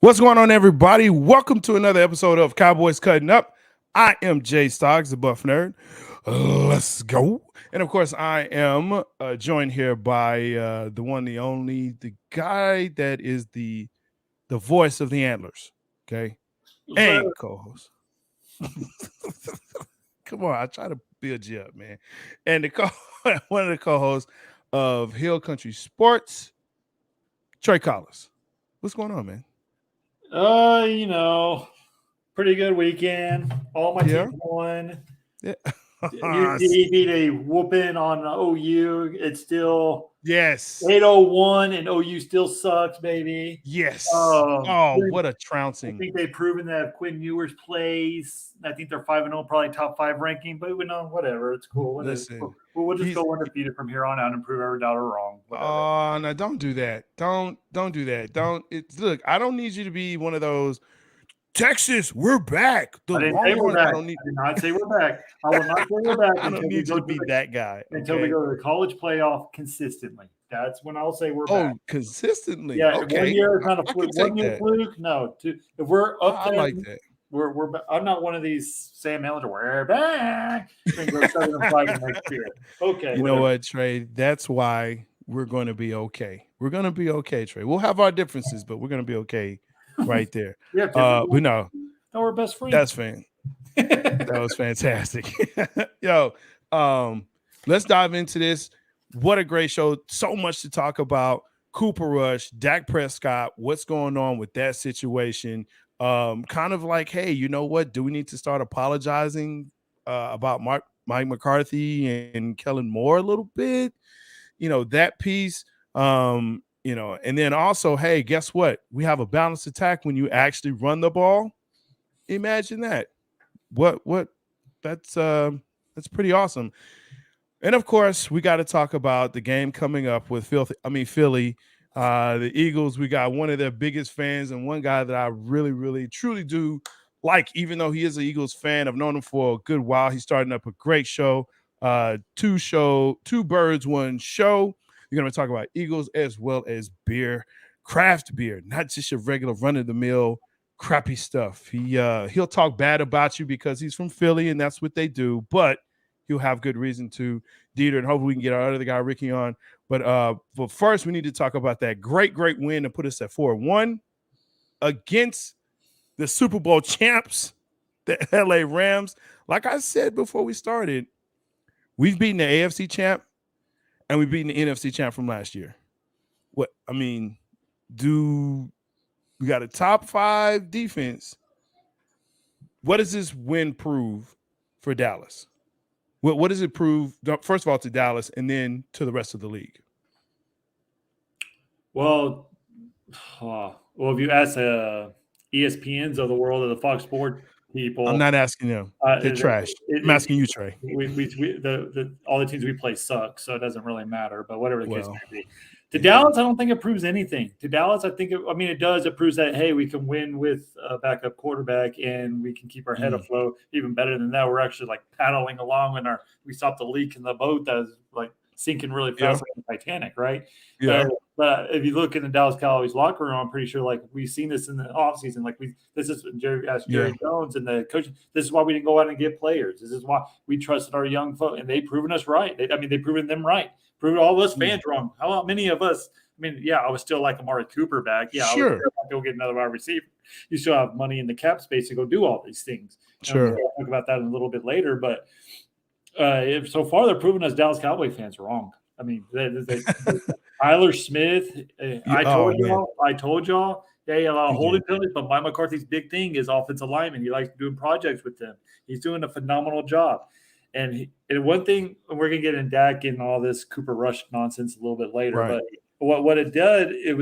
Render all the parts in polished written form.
What's going on, everybody? Welcome to another episode of Cowboys Cutting Up. I am J-Stogs, the Buff Nerd. Let's go. And of course, I am joined here by the one, the only, the guy that is the voice of the Antlers. Okay, and co-host. Come on, I try to build you up, man. And one of the co-hosts of Hill Country Sports, Trey Collis. What's going on, man? You know, pretty good weekend. All my Yeah. teams won. Yeah. UT beat a whooping on OU. It's still Yes. 801, and OU still sucks, baby. Yes. What a I trouncing. think they've proven that Quinn Ewers plays. I think they're 5-0, probably top 5 ranking, but we know whatever. It's cool. Listen, we'll just go undefeated from here on out and prove every doubter wrong. Oh, no, don't do that. Don't do that. Look, I don't need you to be one of those Texas, we're back. I didn't say we're back. I did not say we're back. I will not say we're back. I don't need you to be that guy. Until we go to the college playoff consistently. That's when I'll say we're back. Oh, consistently. Yeah, okay. 1 year kind of fluke. 1 year fluke. No, if we're up I like that. We're I'm not one of these Sam Ellinger. We're back. We're 7-5 next year. Okay. You know what, Trey? That's why we're going to be okay. We're going to be okay, Trey. We'll have our differences, but we're going to be okay right there. But no, we're best friends. That's fan. That was fantastic. Yo, let's dive into this. What a great show. So much to talk about. Cooper Rush, Dak Prescott, what's going on with that situation? Kind of like, hey, you know what? Do we need to start apologizing about Mike McCarthy and Kellen Moore a little bit? You know, that piece. And then also, hey, guess what? We have a balanced attack when you actually run the ball. Imagine that. What that's pretty awesome. And of course, we got to talk about the game coming up with Philly. The Eagles, we got one of their biggest fans and one guy that I really, really, truly do like, even though he is an Eagles fan. I've known him for a good while. He's starting up a great show. Two birds, one show. You're going to talk about Eagles as well as beer, craft beer, not just your regular run-of-the-mill crappy stuff. He'll talk bad about you because he's from Philly and that's what they do, but he'll have good reason to. Deter, and hopefully we can get our other guy Ricky on. But first, we need to talk about that great win to put us at 4-1 against the Super Bowl champs, the LA Rams. Like I said before we started, we've beaten the AFC champ and we've beaten the NFC champ from last year. We got a top 5 defense. What does this win prove for Dallas? What does it prove, first of all, to Dallas and then to the rest of the league? Well, if you ask ESPNs of the world or the Fox Sports people, I'm not asking them. They're trash. I'm asking you, Trey. All the teams we play suck, so it doesn't really matter. But whatever the case may be, to Dallas, I don't think it proves anything. To Dallas, I think it does. It proves that, hey, we can win with a backup quarterback and we can keep our head afloat. Even better than that, we're actually like paddling along and we stopped the leak in the boat that was like sinking really fast like the Titanic, right? Yeah. But if you look in the Dallas Cowboys locker room, I'm pretty sure like we've seen this in the offseason. Like this is Jerry Jones and the coach. This is why we didn't go out and get players. This is why we trusted our young folks, and they've proven us right. They've proven them right. Proved all of us fans wrong. How about many of us? I was still like Amari Cooper back. Yeah, sure. I was go get another wide receiver. You still have money in the cap space to go do all these things. Sure. We'll talk about that in a little bit later. But so far, they're proving us Dallas Cowboy fans wrong. Tyler Smith. I told y'all. They allow holding penalties, but Mike McCarthy's big thing is offensive lineman. He likes doing projects with them. He's doing a phenomenal job. And one thing, we're going to get in Dak and all this Cooper Rush nonsense a little bit later, right. But what it did, it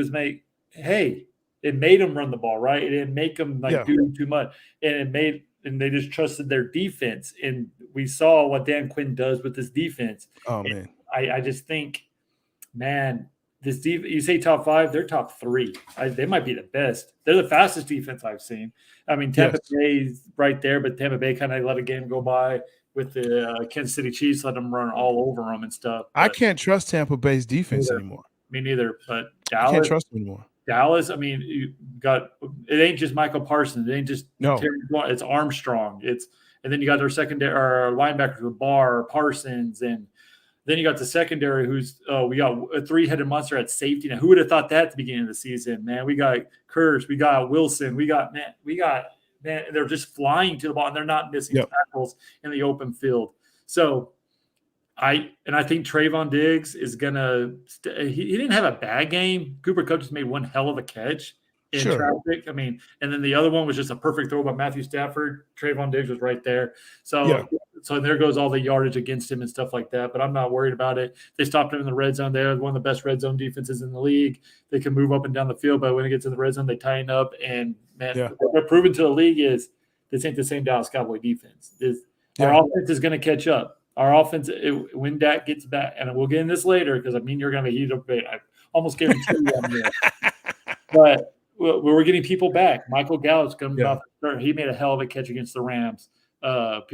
made them run the ball, right? It didn't make them do too much. And they just trusted their defense. And we saw what Dan Quinn does with this defense. Oh, man. I just think, man, this you say top 5, they're top 3. They might be the best. They're the fastest defense I've seen. Tampa Bay's right there, but Tampa Bay kind of let a game go by with the Kansas City Chiefs, let them run all over them and stuff. I can't trust Tampa Bay's defense anymore. Me neither. But Dallas, I can't trust them anymore. Dallas, I mean, it ain't just Michael Parsons. It ain't just No. it's Armstrong. And then you got their secondary or linebackers with Barr, Parsons, and then you got the secondary who's we got a three-headed monster at safety. Now, who would have thought that at the beginning of the season, man? We got Kurtz, we got Wilson, we got they're just flying to the ball and they're not missing tackles in the open field. So I think Trayvon Diggs is gonna. He didn't have a bad game. Cooper Kupp just made one hell of a catch in traffic. I mean, and then the other one was just a perfect throw by Matthew Stafford. Trayvon Diggs was right there. So there goes all the yardage against him and stuff like that. But I'm not worried about it. They stopped him in the red zone. They're one of the best red zone defenses in the league. They can move up and down the field, but when it gets in the red zone, they tighten up. And man, what they're proving to the league is this ain't the same Dallas Cowboy defense. Our offense is going to catch up. Our offense, when Dak gets back, and we'll get in this later because I mean you're going to heat up. I almost guarantee you I'm here. But we're getting people back. Michael Gallup's coming off. He made a hell of a catch against the Rams. But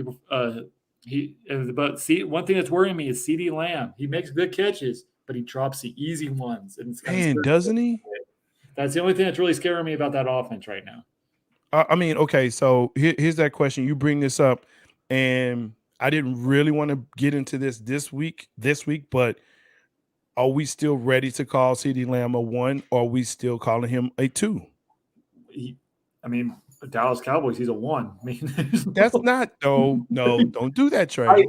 see, one thing that's worrying me is CeeDee Lamb. He makes good catches, but he drops the easy ones. And doesn't he? That's the only thing that's really scaring me about that offense right now. I mean, okay, so here's that question. You bring this up, and I didn't really want to get into this week, but are we still ready to call CeeDee Lamb a 1, or are we still calling him a 2? The Dallas Cowboys, he's a 1. I mean, that's not no, don't do that, Trey.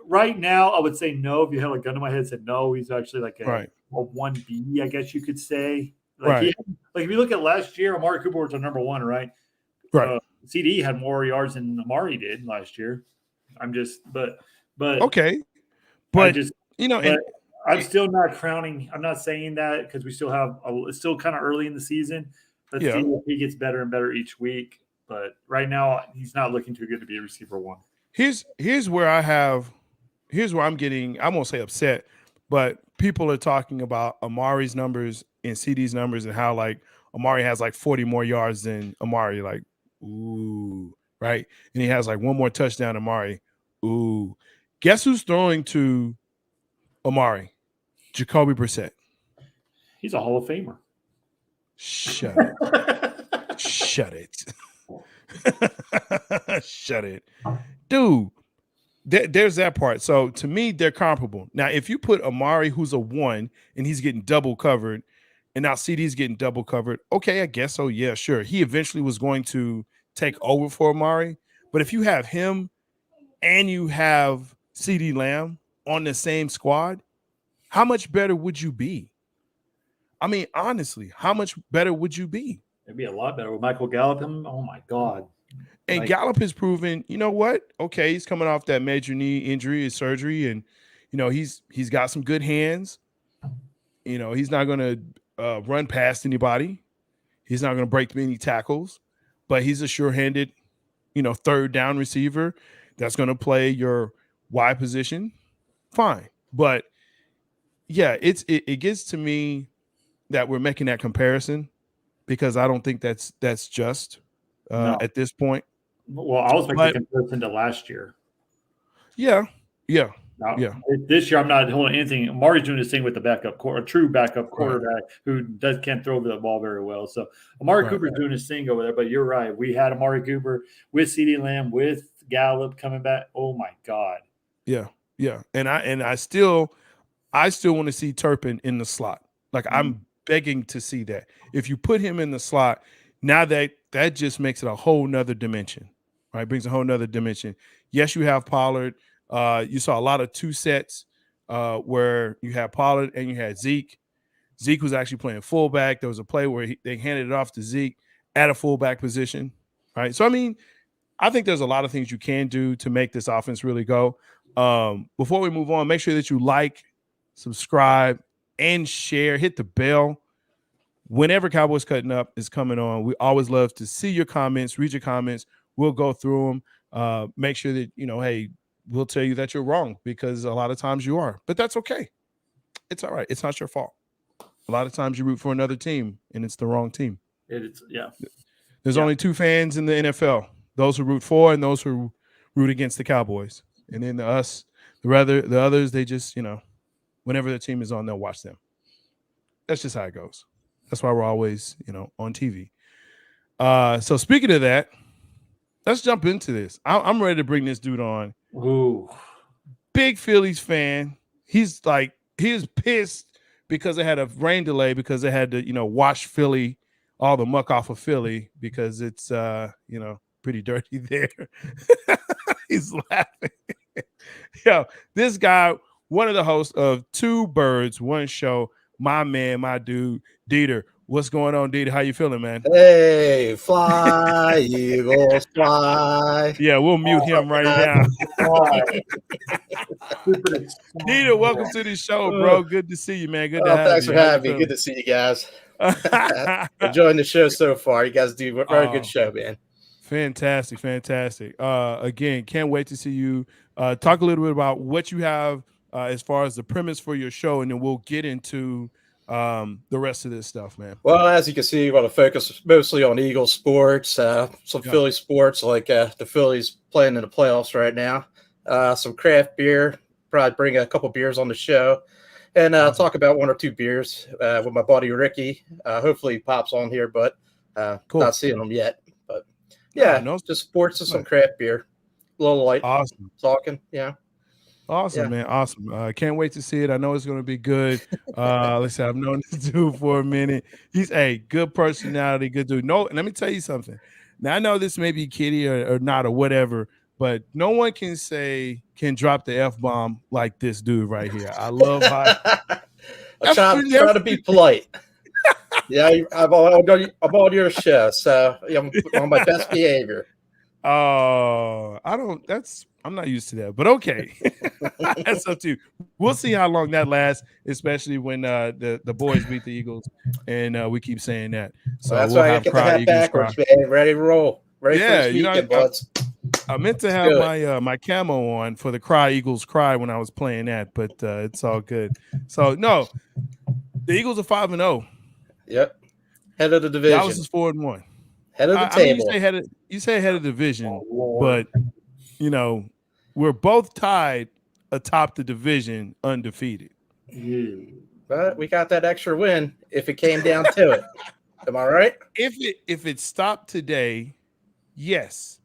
Right now, I would say no. If you held a gun to my head, said no, he's actually like a 1B, I guess you could say. If you look at last year, Amari Cooper was our number 1, right? Right. CD had more yards than Amari did last year. But okay, but I'm still not crowning. I'm not saying that because we still have it's still kind of early in the season. Let's see if he gets better and better each week. But right now, he's not looking too good to be a receiver 1. Here's where I'm getting, I won't say upset, but people are talking about Amari's numbers and CD's numbers and how like Amari has like 40 more yards than Amari. Like, ooh, right? And he has like 1 more touchdown than Amari. Ooh. Guess who's throwing to Amari? Jacoby Brissett. He's a Hall of Famer. Shut it. Shut it. Shut it. Dude, there's that part. So to me, they're comparable. Now, if you put Amari, who's a 1, and he's getting double covered, and now CD's getting double covered, okay, I guess so. Yeah, sure. He eventually was going to take over for Amari. But if you have him and you have CeeDee Lamb on the same squad, how much better would you be? I mean, honestly, how much better would you be? It'd be a lot better with Michael Gallup. Oh, my God. And Gallup has proven, you know what? Okay, he's coming off that major knee injury, his surgery, and, he's got some good hands. He's not going to run past anybody. He's not going to break many tackles, but he's a sure-handed, third down receiver that's going to play your wide position. Fine. But, yeah, it gets to me that we're making that comparison because I don't think that's just at this point. Well, I was making a comparison to last year. Yeah. This year, I'm not holding anything. Amari's doing this thing with the a true backup quarterback who can't throw the ball very well. So Amari Cooper's doing his thing over there. But you're right. We had Amari Cooper with CeeDee Lamb, with Gallup coming back. Oh my God. Yeah. And I still want to see Turpin in the slot. Like I'm begging to see that. If you put him in the slot, now that just makes it a whole nother dimension, right? Brings a whole nother dimension. Yes, you have Pollard. You saw a lot of 2 sets where you had Pollard and you had Zeke. Zeke was actually playing fullback. There was a play where they handed it off to Zeke at a fullback position, right? So, I mean, I think there's a lot of things you can do to make this offense really go. Before we move on, make sure that you like, subscribe, and share. Hit the bell. Whenever Cowboys Cutting Up is coming on, we always love to see your comments, read your comments. We'll go through them. Make sure that, hey, we'll tell you that you're wrong because a lot of times you are. But that's okay. It's all right. It's not your fault. A lot of times you root for another team, and it's the wrong team. There's only 2 fans in the NFL, those who root for and those who root against the Cowboys. And then the others, they just, whenever the team is on, they'll watch them. That's just how it goes. That's why we're always, on TV. So speaking of that, let's jump into this. I'm ready to bring this dude on. Ooh. Big Phillies fan. He is pissed because they had a rain delay because they had to, wash Philly, all the muck off of Philly because it's, pretty dirty there. He's laughing. Yo, this guy, one of the hosts of Two Birds, One Show, my man, my dude, Deter. What's going on, Deter? How you feeling, man? Hey, fly, Eagles, fly. Yeah, we'll mute him right now. Deter, welcome to the show, bro. Good to see you, man. Good to have you. Thanks for having me. Good to see you guys. Enjoying the show so far. You guys do a very good show, man. Fantastic. Again, can't wait to see you. Talk a little bit about what you have as far as the premise for your show, and then we'll get into the rest of this stuff, man. Well, as you can see, we want to focus mostly on Eagles sports, some Philly sports, like the Phillies playing in the playoffs right now, some craft beer, probably bring a couple beers on the show, and talk about one or two beers with my buddy Ricky. Hopefully he pops on here, but Cool. Not seeing him yet. But yeah, just sports and some craft beer. A little light. Awesome. Talking, yeah. Awesome, man. Awesome. Can't wait to see it. I know it's going to be good. Listen, I've known this dude for a minute. He's a good personality, good dude. No, and let me tell you something. Now, I know this may be kiddie or not or whatever, but no one can drop the F-bomb like this dude right here. I love how I try to be polite. Yeah, I'm on your show, so I'm on my best behavior. Oh, I'm not used to that, but okay. That's up to you. We'll see how long that lasts, especially when the boys beat the Eagles, and we keep saying that. So that's why I get the hat backwards, man. Ready to roll. Ready for this weekend, buds. I meant to have my camo on for the Cry Eagles Cry when I was playing that, but it's all good. So no, the Eagles are 5-0. Yep, head of the division. Dallas is 4-1. Head of the table. You say head of the division, but we're both tied atop the division, undefeated. But we got that extra win if it came down to it. Am I right? If it stopped today, yes.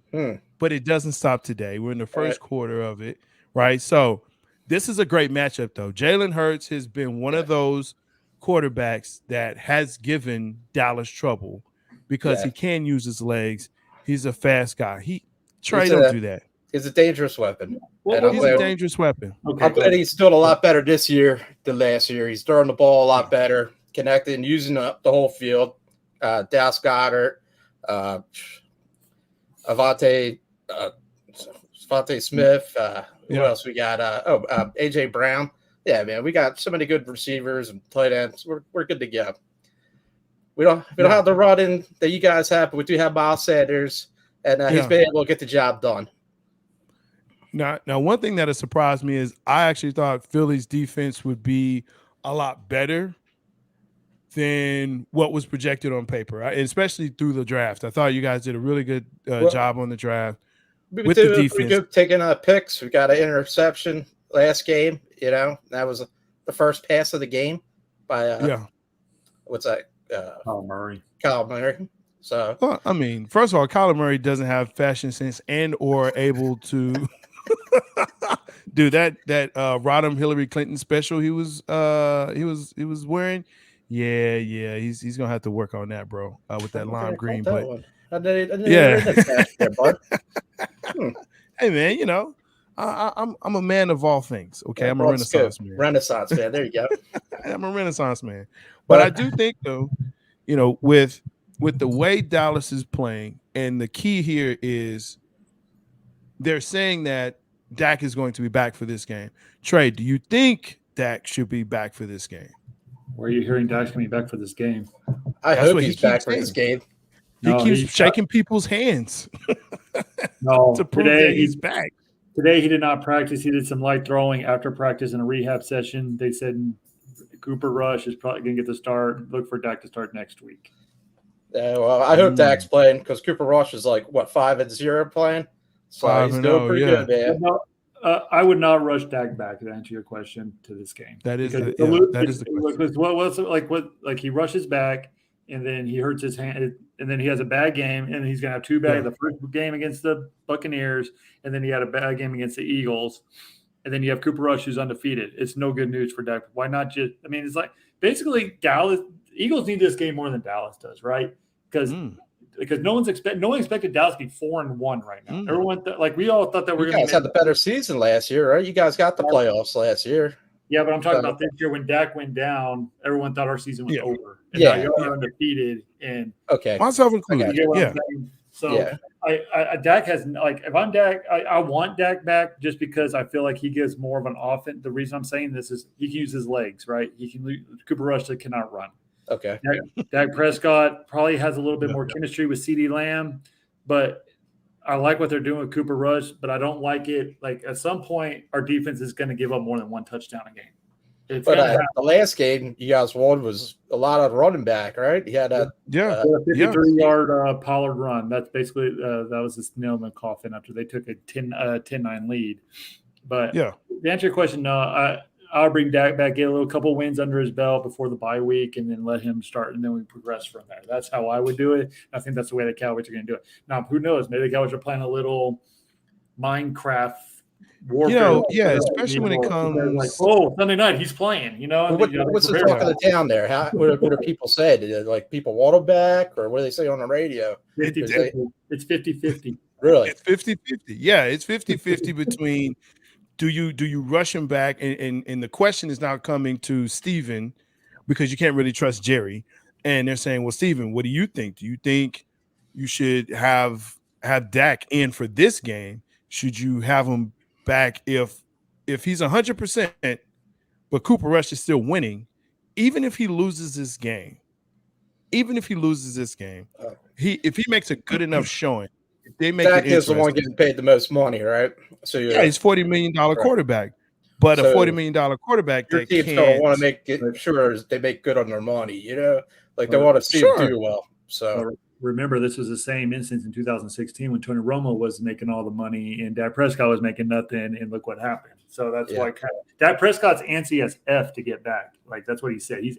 But it doesn't stop today. We're in the first quarter of it, right? So this is a great matchup, though. Jalen Hurts has been one of those quarterbacks that has given Dallas trouble because he can use his legs. He's a fast guy. Trey don't do that. He's a dangerous weapon. He's a dangerous weapon. Okay, I'm glad he's doing a lot better this year than last year. He's throwing the ball a lot better, connecting, using the whole field. Dallas Goedert, Avante Smith. Who else we got? AJ Brown. Yeah, man, we got so many good receivers and tight ends. We're good to go. We don't have the run in that you guys have, but we do have Miles Sanders, and he's been able to get the job done. Now, one thing that has surprised me is I actually thought Philly's defense would be a lot better than what was projected on paper, right? Especially through the draft. I thought you guys did a really good job on the draft with the defense. Good taking picks. We got an interception last game. That was the first pass of the game by what's that? Kyle Murray. So, well, I mean, first of all, Kyler Murray doesn't have fashion sense and or able to do that Rodham Hillary Clinton special he was wearing. Yeah, he's gonna have to work on that, bro, with that lime green. But hey, man, I'm a man of all things. Okay, I'm a Renaissance man. Renaissance man. There you go. I'm a Renaissance man. But I do think, though, with the way Dallas is playing, and the key here is they're saying that Dak is going to be back for this game. Trey, do you think Dak should be back for this game? Where are you hearing Dak's going to be back for this game? I hope he's back for this game. He keeps shaking people's hands to prove that he's back. Today he did not practice. He did some light throwing after practice in a rehab session. They said Cooper Rush is probably going to get the start. Look for Dak to start next week. Well, I hope Dak's playing because Cooper Rush is 5-0 playing. So he's doing pretty good, man. I would not rush Dak back to answer your question to this game. That is because the question. Because what he rushes back and then he hurts his hand and then he has a bad game and he's gonna have two bad. The first game against the Buccaneers and then he had a bad game against the Eagles, and then you have Cooper Rush who's undefeated. It's no good news for Dak. Why not just? I mean, it's like basically Dallas. Eagles need this game more than Dallas does, right? Because no one expected Dallas to be 4-1 right now. Everyone we all thought that you guys had the better season last year, right? You guys got the playoffs last year. Yeah, but I'm talking about this year when Dak went down. Everyone thought our season was over. And now y'all are undefeated. And myself included. So Dak has if I'm Dak, I want Dak back just because I feel like he gives more of an offense. The reason I'm saying this is he can use his legs, right? Cooper Rush cannot run. Okay. Dak Prescott probably has a little bit more chemistry with CeeDee Lamb, but I like what they're doing with Cooper Rush, but I don't like it. Like at some point, our defense is going to give up more than one touchdown a game. But the last game you guys won was a lot of running back, right? He had a 53-yard Pollard run. That's basically that was this nail in the coffin after they took a 10-9 lead. But to answer your question, no, I'll bring Dak back, get a couple wins under his belt before the bye week, and then let him start, and then we progress from there. That's how I would do it. I think that's the way the Cowboys are going to do it. Now, who knows? Maybe the Cowboys are playing a little Minecraft warfare. Especially when it comes like, Sunday night he's playing. What's the talk of the town there? What do people say? Like people want him back, or what do they say on the radio? 50-50. It's 50-50. Really? It's 50-50. Yeah, it's 50-50 between. Do you rush him back? And the question is now coming to Steven because you can't really trust Jerry. And they're saying, well, Steven, what do you think? Do you think you should have Dak in for this game? Should you have him back if he's 100%, but Cooper Rush is still winning, even if he loses this game? If he makes a good enough showing, they make Dak is the one getting paid the most money, right? So he's $40 million quarterback, but a $40 million quarterback your team's gonna want to make sure they make good on their money. Like they want to see him do well. So remember, this was the same instance in 2016 when Tony Romo was making all the money and Dak Prescott was making nothing, and look what happened. So that's why Dak Prescott's antsy as F to get back. Like that's what he said. He's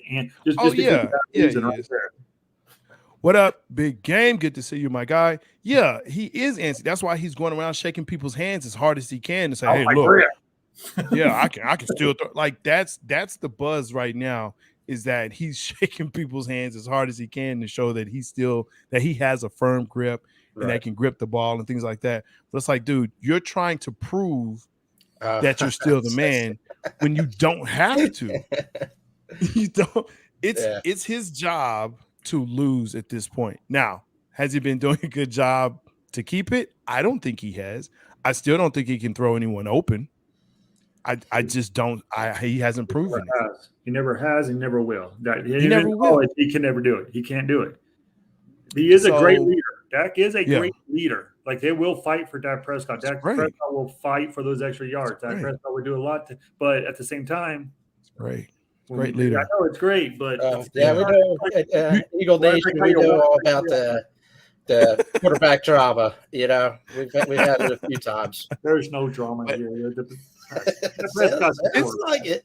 What up, Big Game? Good to see you, my guy. Yeah, he is antsy. That's why he's going around shaking people's hands as hard as he can to say, "Hey, look, I can still throw." Like that's the buzz right now. Is that he's shaking people's hands as hard as he can to show that he has a firm grip and that can grip the ball and things like that. But it's like, dude, you're trying to prove that you're still the man when you don't have to. You don't. It's his job to lose at this point. Now, has he been doing a good job to keep it? I don't think he has. I still don't think he can throw anyone open. I just don't. He hasn't proven it. He never has. He never will. He never will. He can never do it. He can't do it. He is a great leader. Dak is a great leader. Like they will fight for Dak Prescott. Dak Prescott will fight for those extra yards. Dak Prescott will do a lot, but at the same time, it's great. Great leader. I know it's great, but we know Eagle Nation. We know all about the quarterback drama. We've had it a few times. There's no drama here. It's like it.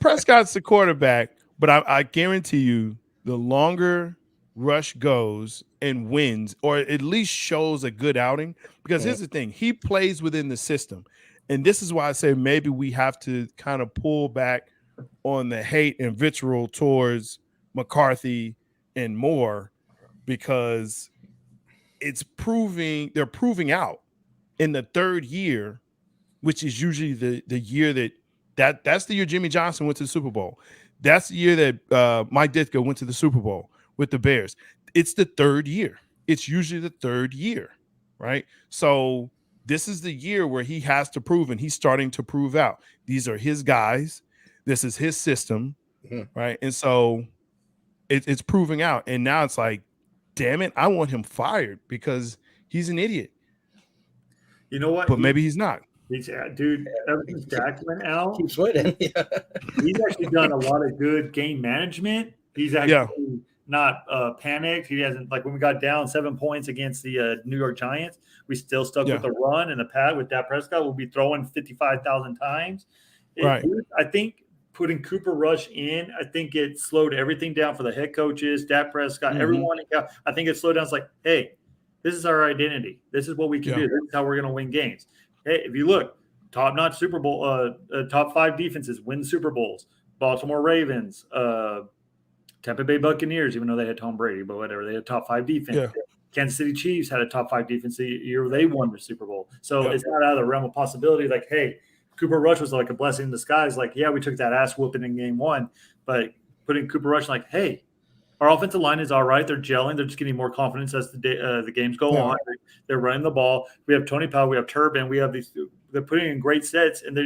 Prescott's the quarterback, but I guarantee you, the longer Rush goes and wins, or at least shows a good outing, because here's the thing: he plays within the system, and this is why I say maybe we have to kind of pull back on the hate and vitriol towards McCarthy and Moore, because they're proving out in the third year, which is usually the year that's the year Jimmy Johnson went to the Super Bowl. That's the year that Mike Ditka went to the Super Bowl with the Bears. It's the third year. It's usually the third year, right? So this is the year where he has to prove, and he's starting to prove out. These are his guys. This is his system, right? And so it's proving out. And now it's like, damn it, I want him fired because he's an idiot. You know what? But maybe he's not. Dude, ever since Dak went out, keeps winning. He's actually done a lot of good game management. He's actually not panicked. He hasn't, like when we got down 7 points against the New York Giants, we still stuck with the run and the pad with Dak Prescott. We'll be throwing 55,000 times. I think putting Cooper Rush in, I think it slowed everything down for the head coaches, Dak Prescott, everyone. I think it slowed down. It's like, hey, this is our identity. This is what we can do. This is how we're going to win games. Hey, if you look, top-notch Super Bowl, top 5 defenses win Super Bowls. Baltimore Ravens, Tampa Bay Buccaneers, even though they had Tom Brady, but whatever. They had top 5 defense. Yeah. Kansas City Chiefs had a top 5 defense the year they won the Super Bowl. So it's not out of the realm of possibility. Like, hey, Cooper Rush was like a blessing in disguise. Like, yeah, we took that ass whooping in game 1, but putting Cooper Rush like, hey, our offensive line is all right. They're gelling. They're just getting more confidence as the games go on. They're running the ball. We have Tony Powell. We have Turbin. We have these. They're putting in great sets. And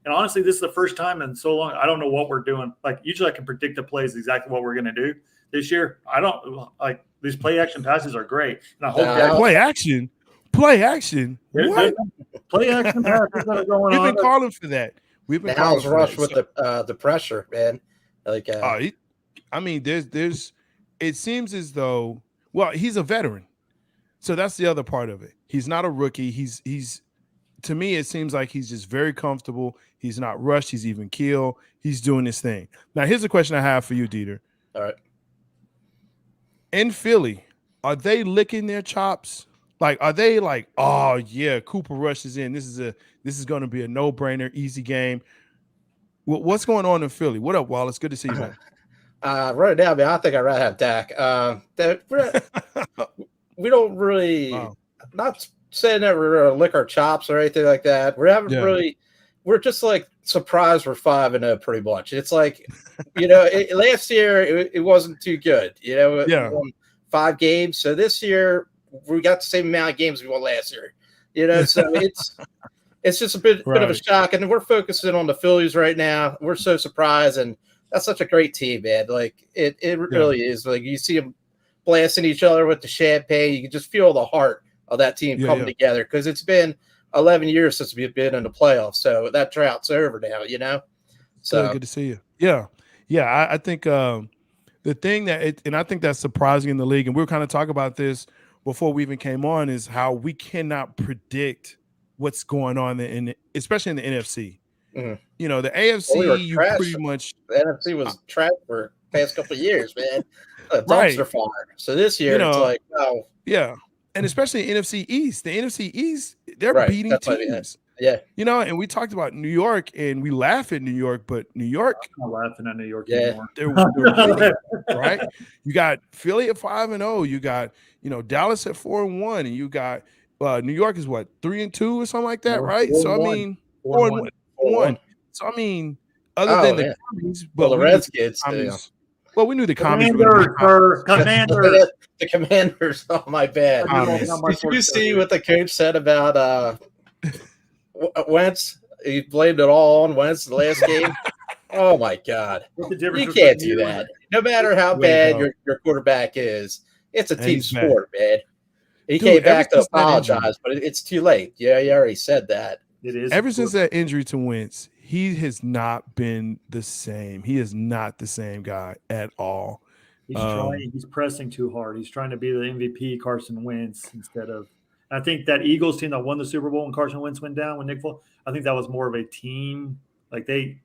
honestly, this is the first time in so long. I don't know what we're doing. Like, usually I can predict the plays exactly what we're going to do. This year, I don't like these play action passes are great. And I hope that play action. Play action. What? Play action passes that are going on. We've been calling for that. We've been calling for Rush that. with the pressure, man. Like, I mean, there's. It seems as though, well, he's a veteran, so that's the other part of it. He's not a rookie. He's. To me, it seems like he's just very comfortable. He's not rushed. He's even keeled. He's doing his thing. Now, here's a question I have for you, Deter. All right. In Philly, are they licking their chops? Like, are they like, oh yeah, Cooper Rush is in. This is going to be a no-brainer, easy game. What's going on in Philly? What up, Wallace? Good to see you, man. Right now, man, I think I'd rather have Dak. We don't really, not saying that we're going to lick our chops or anything like that. We haven't really. We're just like surprised we're 5-0 pretty much. It's like, last year it wasn't too good. We won 5 games. So this year we got the same amount of games we won last year. So it's just a bit of a shock. And we're focusing on the Phillies right now. We're so surprised, and that's such a great team, man. Like it really is. Like you see them blasting each other with the champagne. You can just feel the heart of that team coming together, because it's been 11 years since we've been in the playoffs. So that drought's over now, So really good to see you. Yeah. I think the thing that and I think that's surprising in the league, and we were kind of talking about this before we even came on, is how we cannot predict what's going on especially in the NFC. Mm-hmm. The AFC, pretty much the NFC was trapped for the past couple of years, man. Dumpster fire. So this year it's like, oh yeah. And especially NFC East. The NFC East, they're beating teams. Yeah. And we talked about New York, and we laugh at New York, but New York. I'm not laughing at New York anymore. They're winning, right? You got Philly at 5-0. You got, Dallas at 4-1, and you got New York is what, 3-2 or something like that, right? So I mean, 4-1. So I mean, other than the commies, but the Redskins. Well, we knew the commies. Commanders. The Commanders. Oh, my bad. Did you see what the coach said about Wentz? He blamed it all on Wentz the last game. Oh, my God. You can't do that. No matter how bad your quarterback is, it's a team sport, man. He came back to apologize, but it's too late. Yeah, you already said that. It is. Ever since that injury to Wentz, he has not been the same. He is not the same guy at all. He's trying. He's pressing too hard. He's trying to be the MVP Carson Wentz instead of. I think that Eagles team that won the Super Bowl when Carson Wentz went down, when Nick Foles, I think that was more of a team. Like they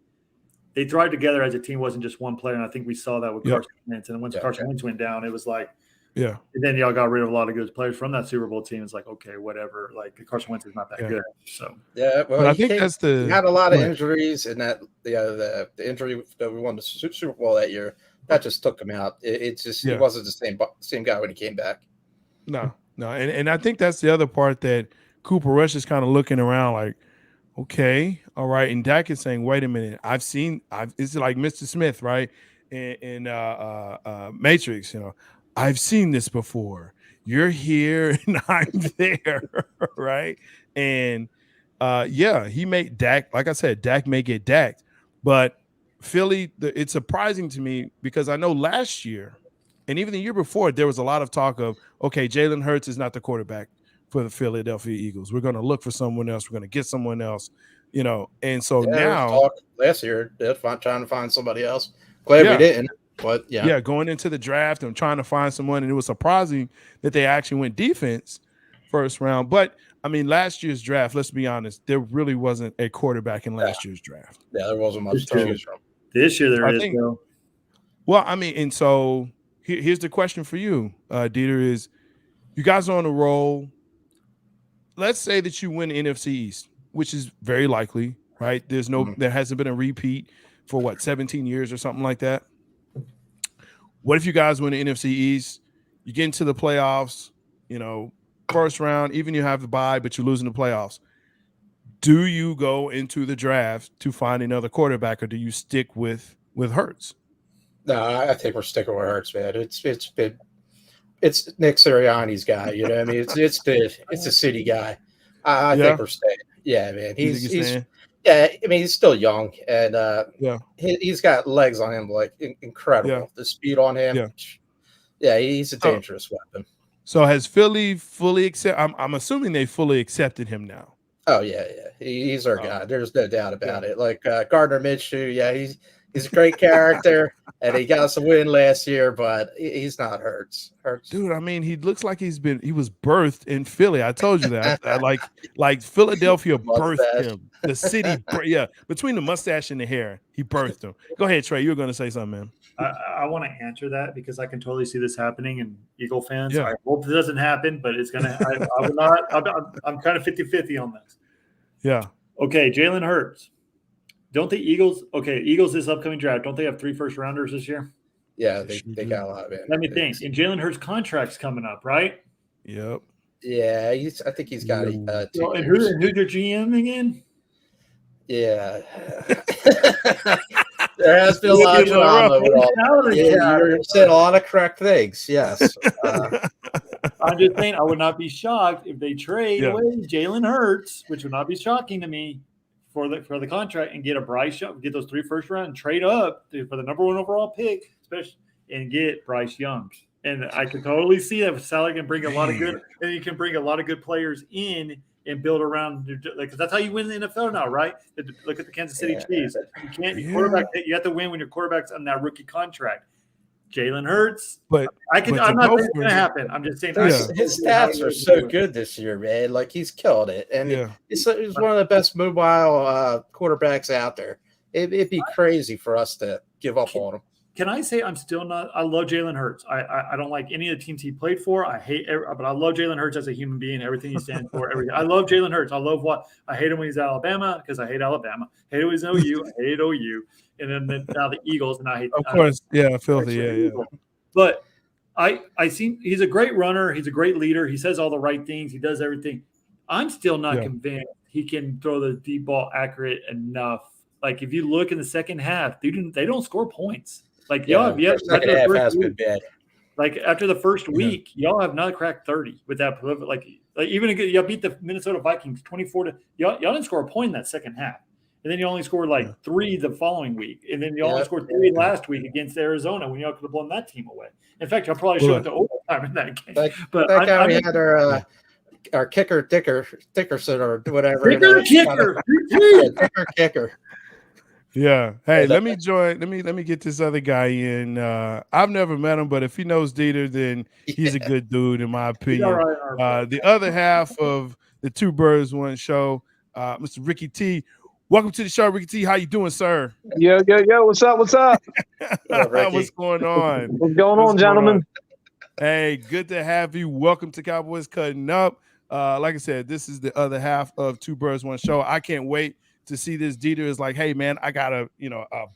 thrived together as a team. It wasn't just one player. And I think we saw that with Carson Wentz. And once Carson Wentz went down, it was like, and then y'all got rid of a lot of good players from that Super Bowl team. It's like, okay, whatever. Like Carson Wentz is not that good. So well, but I think that's he had a lot of injuries, and that the injury that we won the Super Bowl that year, that just took him out. It wasn't the same guy when he came back. No, and I think that's the other part, that Cooper Rush is kind of looking around like, okay, all right, and Dak is saying, wait a minute, it's like Mr. Smith, right, in Matrix, I've seen this before. You're here and I'm there, right? And he made Dak, like I said, Dak may get Dak, but Philly, it's surprising to me, because I know last year and even the year before, there was a lot of talk of, okay, Jalen Hurts is not the quarterback for the Philadelphia Eagles. We're going to look for someone else. We're going to get someone else, and so now last year, they're trying to find somebody else. Glad we didn't. But yeah, going into the draft and trying to find someone, and it was surprising that they actually went defense first round. But I mean, last year's draft, let's be honest, there really wasn't a quarterback in last year's draft. Yeah, there wasn't much to choose from. This year there is. Well, I mean, and so here's the question for you, Deter, is you guys are on a roll. Let's say that you win the NFC East, which is very likely, right? There hasn't been a repeat for 17 years or something like that. What if you guys win the NFC East? You get into the playoffs, first round, even you have the bye, but you're losing the playoffs. Do you go into the draft to find another quarterback, or do you stick with Hurts? No, I think we're sticking with Hurts, man. It's Nick Sirianni's guy. You know what I mean? It's the city guy. I think we're staying. Yeah, man. He's still young, and he's got legs on him, like incredible. Yeah. The speed on him. Yeah, he's a dangerous weapon. So has Philly fully accepted? I'm assuming they fully accepted him now. Oh yeah. He's our guy. There's no doubt about it. Like Gardner Minshew, he's a great character, and he got us a win last year, but he's not Hurts. Dude, I mean, he looks like he was birthed in Philly. I told you that. like Philadelphia birthed him. The city, between the mustache and the hair, he birthed him. Go ahead, Trey. You were going to say something, man. I want to answer that because I can totally see this happening in Eagle fans. Yeah. I hope it doesn't happen, but it's going to – I would not – I'm kind of 50-50 on this. Yeah. Okay, Jalen Hurts. Don't the Eagles this upcoming draft, don't they have 3 first-rounders this year? Yeah, they got a lot of it. Let me think. And Jalen Hurts' contract's coming up, right? Yep. Yeah, I think he's got and who's your GM again? Yeah. There has been a lot of drama with all. Yeah, you're saying a lot of correct things. Yes. I'm just saying, I would not be shocked if they trade away Jalen Hurts, which would not be shocking to me, for the contract, and get a Bryce Young, get those 3 first round, and trade up for the number 1 overall pick, especially, and get Bryce Young. And I can totally see that Saleh can bring a lot of good, and you can bring a lot of good players in and build around, because that's how you win the NFL now, right? Look at the Kansas City Chiefs. You can't quarterback. You have to win when your quarterback's on that rookie contract. Jalen Hurts, I'm not saying it's going to happen. I'm just saying his stats are so good this year, man. Like, he's killed it, and he's one of the best mobile quarterbacks out there. It'd be crazy for us to give up on him. Can I say I'm still not? I love Jalen Hurts. I don't like any of the teams he played for. But I love Jalen Hurts as a human being. Everything he stands for. Everything. I love Jalen Hurts. I hate him when he's at Alabama because I hate Alabama. I hate him when he's at OU. I hate OU. And then now the Eagles, and I hate. Of course, filthy, yeah. But I see he's a great runner. He's a great leader. He says all the right things. He does everything. I'm still not convinced he can throw the deep ball accurate enough. Like, if you look in the second half, they don't score points. Like, y'all have second half has been bad. Like, after the first week, y'all have not cracked 30 with that. Like even if y'all beat the Minnesota Vikings 24 y'all didn't score a point in that second half. And then you only scored 3 the following week. And then you only scored 3 last wek against Arizona when y'all could have blown that team away. In fact, y'all probably should have went to overtime in that game. But that guy we had our kicker Dickerson or whatever. Kicker. Yeah. Hey, let me join. Let me get this other guy in. I've never met him, but if he knows Deter, then he's a good dude, in my opinion. The other half of the Two Birds One Show, Mr. Ricky T. Welcome to the show, Ricky T. How you doing, sir? Yo. What's up? What's going on? What's going on, gentlemen? Hey, good to have you. Welcome to Cowboys Cutting Up. Like I said, this is the other half of Two Birds One Show. I can't wait to see this. Deter is like, hey man, I got a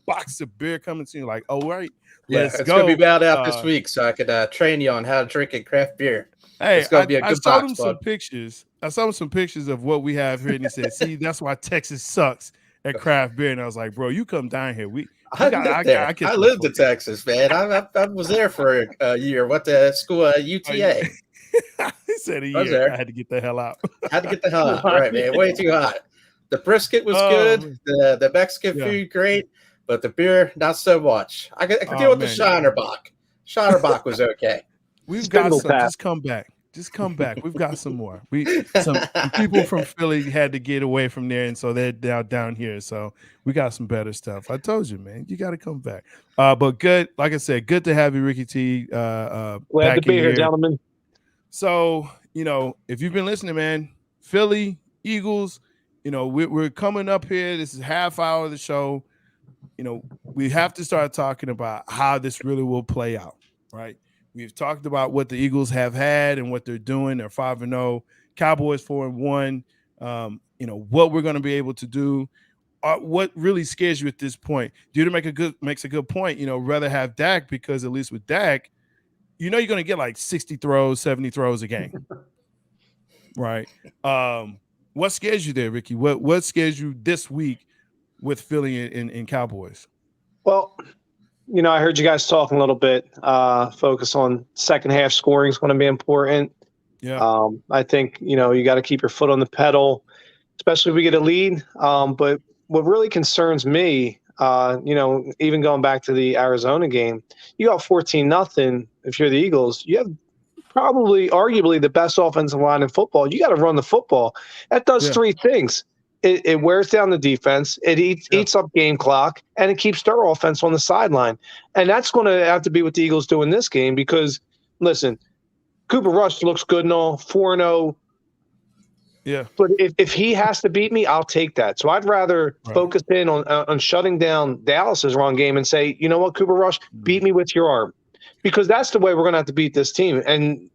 box of beer coming to you. Like, oh right, let's go. It's gonna be mailed out this week, so I could train you on how to drink craft beer. Hey, it's gonna be a good I box, some pictures. I saw him some pictures of what we have here, and he said, "See, that's why Texas sucks at craft beer." And I was like, "Bro, you come down here. I lived in Texas, man. I was there for a year. Went to school at UTA. He said a year. I had to get the hell out. All right, man. Way too hot. The brisket was good. The Mexican food great, but the beer not so much. I could deal with the Shinerbach. Shinerbach was okay. We've got some. Just come back. Just come back. We've got some more. Some people from Philly had to get away from there, and so they're down here. So we got some better stuff. I told you, man, you got to come back. But good, like I said, good to have you, Ricky T. Glad back to be in here, gentlemen. So, if you've been listening, man, Philly, Eagles, we're coming up here. This is half hour of the show. We have to start talking about how this really will play out, right? We've talked about what the Eagles have had and what they're doing. They're 5-0, Cowboys 4-1. What we're going to be able to do. What really scares you at this point? Deter makes a good point. Rather have Dak, because at least with Dak, you're going to get like 60 throws, 70 throws a game, right? What scares you there, Ricky? What scares you this week with Philly and Cowboys? Well, I heard you guys talking a little bit. Focus on second half scoring is going to be important. Yeah. I think, you got to keep your foot on the pedal, especially if we get a lead. But what really concerns me, even going back to the Arizona game, you got 14-0. If you're the Eagles, you have arguably the best offensive line in football. You got to run the football. That does three things. It wears down the defense. It eats up game clock, and it keeps their offense on the sideline. And that's going to have to be what the Eagles do in this game because, listen, Cooper Rush looks good and all, 4-0. Yeah. But if he has to beat me, I'll take that. So I'd rather focus in on shutting down Dallas's run game and say, you know what, Cooper Rush, beat me with your arm. Because that's the way we're going to have to beat this team. And